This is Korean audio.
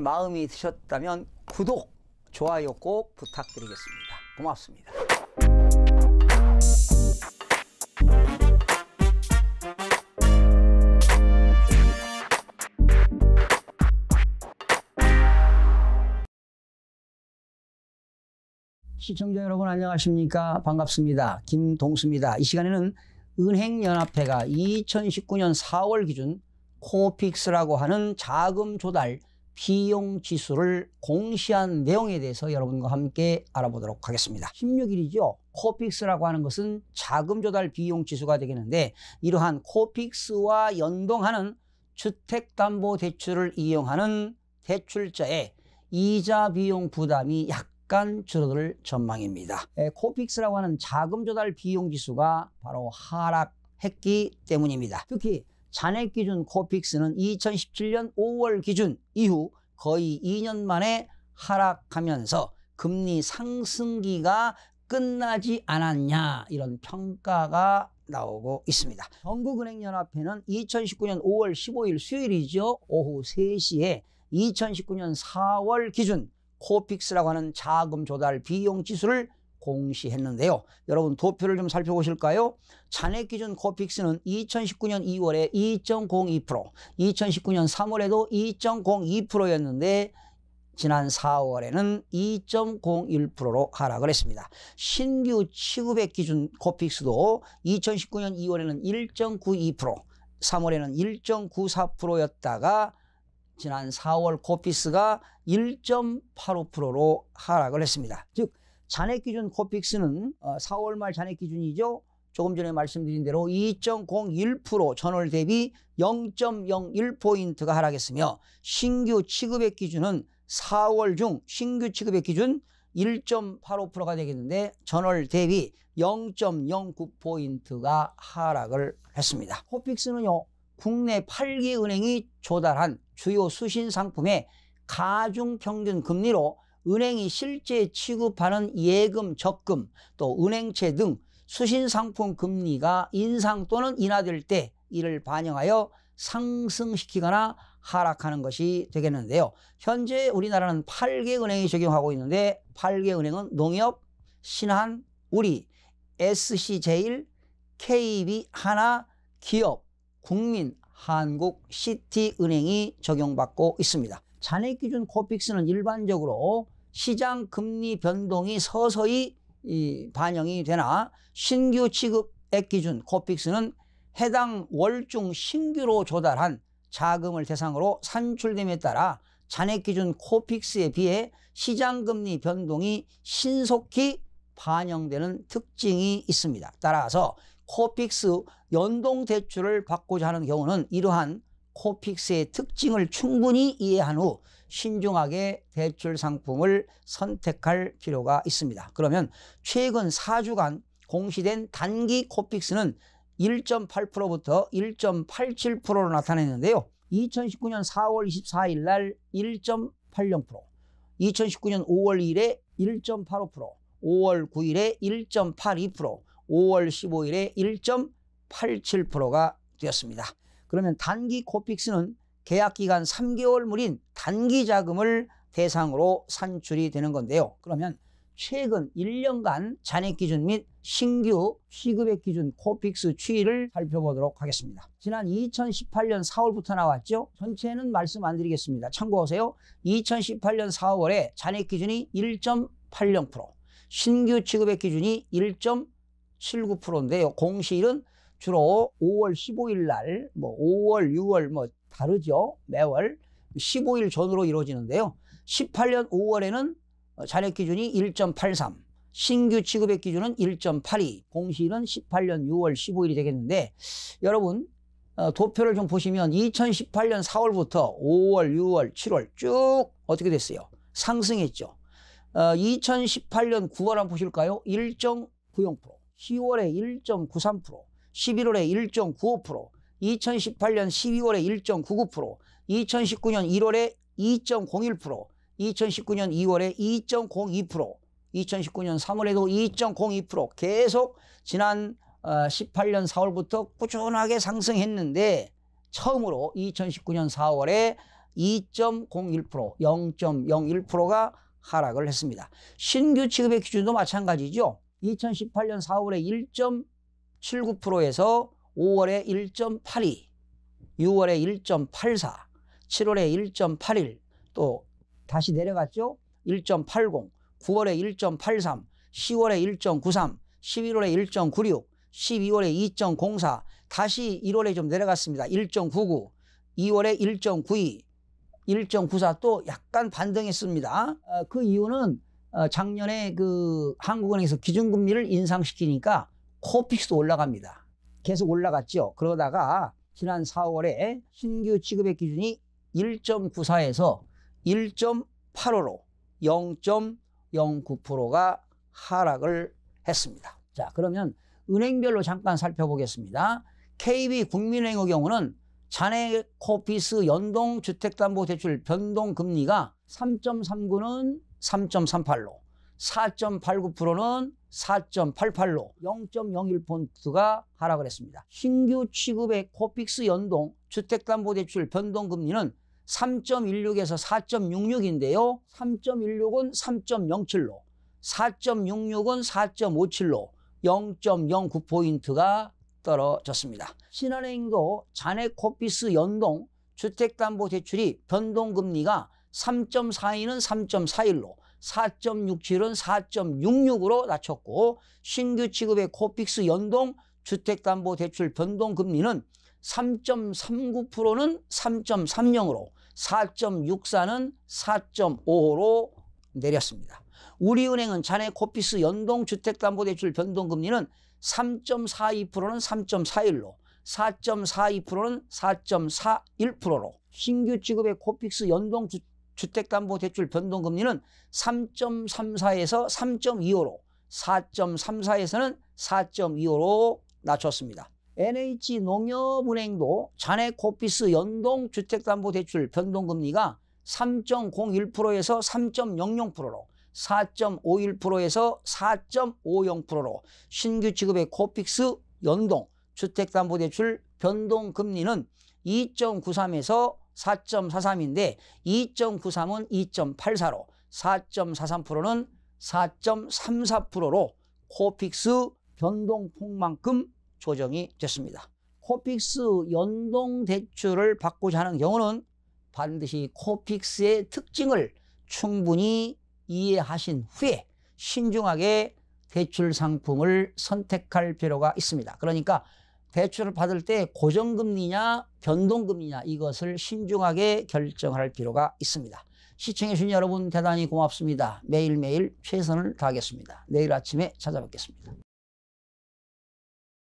마음이 드셨다면 구독, 좋아요 꼭 부탁드리겠습니다. 고맙습니다. 시청자 여러분 안녕하십니까? 반갑습니다. 김동수입니다. 이 시간에는 은행연합회가 2019년 4월 기준 코픽스라고 하는 자금 조달 비용 지수를 공시한 내용에 대해서 여러분과 함께 알아보도록 하겠습니다. 16일이죠. 코픽스라고 하는 것은 자금 조달 비용 지수가 되겠는데, 이러한 코픽스와 연동하는 주택담보대출을 이용하는 대출자의 이자 비용 부담이 약간 줄어들 전망입니다. 코픽스라고 하는 자금 조달 비용 지수가 바로 하락했기 때문입니다. 특히 잔액 기준 코픽스는 2017년 5월 기준 이후 거의 2년 만에 하락하면서 금리 상승기가 끝나지 않았냐, 이런 평가가 나오고 있습니다. 전국은행연합회는 2019년 5월 15일 수요일이죠. 오후 3시에 2019년 4월 기준 코픽스라고 하는 자금 조달 비용 지수를 공시했는데요. 여러분 도표를 좀 살펴보실까요? 잔액 기준 코픽스는 2019년 2월에 2.02%, 2019년 3월에도 2.02%였는데 지난 4월에는 2.01%로 하락을 했습니다. 신규 취급액 기준 코픽스도 2019년 2월에는 1.92%, 3월에는 1.94%였다가 지난 4월 코픽스가 1.85%로 하락을 했습니다. 즉 잔액 기준 코픽스는 4월 말 잔액 기준이죠. 조금 전에 말씀드린 대로 2.01% 전월 대비 0.01포인트가 하락했으며, 신규 취급액 기준은 4월 중 신규 취급액 기준 1.85%가 되겠는데 전월 대비 0.09포인트가 하락을 했습니다. 코픽스는요, 국내 8개 은행이 조달한 주요 수신 상품의 가중 평균 금리로 은행이 실제 취급하는 예금, 적금, 또 은행채 등 수신 상품 금리가 인상 또는 인하될 때 이를 반영하여 상승시키거나 하락하는 것이 되겠는데요. 현재 우리나라는 8개 은행이 적용하고 있는데, 8개 은행은 농협, 신한, 우리, SC제일, KB, 하나, 기업, 국민, 한국, 시티은행이 적용받고 있습니다. 잔액 기준 코픽스는 일반적으로 시장 금리 변동이 서서히 반영이 되나, 신규 취급액 기준 코픽스는 해당 월중 신규로 조달한 자금을 대상으로 산출됨에 따라 잔액 기준 코픽스에 비해 시장 금리 변동이 신속히 반영되는 특징이 있습니다. 따라서 코픽스 연동 대출을 받고자 하는 경우는 이러한 코픽스의 특징을 충분히 이해한 후 신중하게 대출 상품을 선택할 필요가 있습니다. 그러면 최근 4주간 공시된 단기 코픽스는 1.8%부터 1.87%로 나타냈는데요. 2019년 4월 24일 날 1.80%, 2019년 5월 2일에 1.85%, 5월 9일에 1.82%, 5월 15일에 1.87%가 되었습니다. 그러면 단기 코픽스는 계약기간 3개월물인 단기 자금을 대상으로 산출이 되는 건데요. 그러면 최근 1년간 잔액 기준 및 신규 취급액 기준 코픽스 추이를 살펴보도록 하겠습니다. 지난 2018년 4월부터 나왔죠. 전체는 말씀 안 드리겠습니다. 참고하세요. 2018년 4월에 잔액 기준이 1.80%, 신규 취급액 기준이 1.79%인데요. 공시일은 주로 5월 15일 날, 5월, 6월 다르죠. 매월 15일 전후로 이루어지는데요. 18년 5월에는 잔액 기준이 1.83, 신규 취급액 기준은 1.82, 공시일은 18년 6월 15일이 되겠는데, 여러분 도표를 좀 보시면 2018년 4월부터 5월, 6월, 7월 쭉 어떻게 됐어요? 상승했죠. 2018년 9월 한번 보실까요? 1.90%, 10월에 1.93%, 11월에 1.95%, 2018년 12월에 1.99%, 2019년 1월에 2.01%, 2019년 2월에 2.02%, 2019년 3월에도 2.02% 계속 지난 18년 4월부터 꾸준하게 상승했는데, 처음으로 2019년 4월에 2.01%, 0.01%가 하락을 했습니다. 신규 취급의 기준도 마찬가지죠. 2018년 4월에 1.79%에서 5월에 1.82, 6월에 1.84, 7월에 1.81, 또 다시 내려갔죠. 1.80, 9월에 1.83, 10월에 1.93, 11월에 1.96, 12월에 2.04, 다시 1월에 좀 내려갔습니다. 1.99, 2월에 1.92, 1.94 또 약간 반등했습니다. 그 이유는 작년에 그 한국은행에서 기준금리를 인상시키니까 코픽스도 올라갑니다. 계속 올라갔죠. 그러다가 지난 4월에 신규 취급의 기준이 1.94에서 1.85로 0.09%가 하락을 했습니다. 자, 그러면 은행별로 잠깐 살펴보겠습니다. KB국민은행의 경우는 잔해 코피스 연동주택담보대출 변동금리가 3.39는 3.38로, 4.89%는 4.88로 0.01포인트가 하락을 했습니다. 신규 취급의 코픽스 연동 주택담보대출 변동금리는 3.16에서 4.66인데요. 3.16은 3.07로, 4.66은 4.57로 0.09포인트가 떨어졌습니다. 신한은행도 잔해 코피스 연동 주택담보대출이 변동금리가 3.42는 3.41로, 4.67은 4.66으로 낮췄고, 신규 취급의 코픽스 연동 주택담보대출 변동금리는 3.39%는 3.30으로, 4.64는 4.55로 내렸습니다. 우리은행은 잔해 코피스 연동 주택담보대출 변동금리는 3.42%는 3.41로, 4.42%는 4.41%로, 신규 취급의 코픽스 연동 주택담보대출 변동금리는 3.34에서 3.25로, 4.34에서는 4.25로 낮췄습니다. NH농협은행도 잔해 코피스 연동 주택담보대출 변동금리가 3.01%에서 3.00%로, 4.51%에서 4.50%로, 신규 취급의 코픽스 연동 주택담보대출 변동금리는 2.93에서 4.43인데 2.93은 2.84로, 4.43%는 4.34%로 코픽스 변동폭만큼 조정이 됐습니다. 코픽스 연동대출을 받고자 하는 경우는 반드시 코픽스의 특징을 충분히 이해하신 후에 신중하게 대출 상품을 선택할 필요가 있습니다. 그러니까 대출을 받을 때 고정금리냐 변동금리냐 이것을 신중하게 결정할 필요가 있습니다. 시청해 주신 여러분 대단히 고맙습니다. 매일매일 최선을 다하겠습니다. 내일 아침에 찾아뵙겠습니다.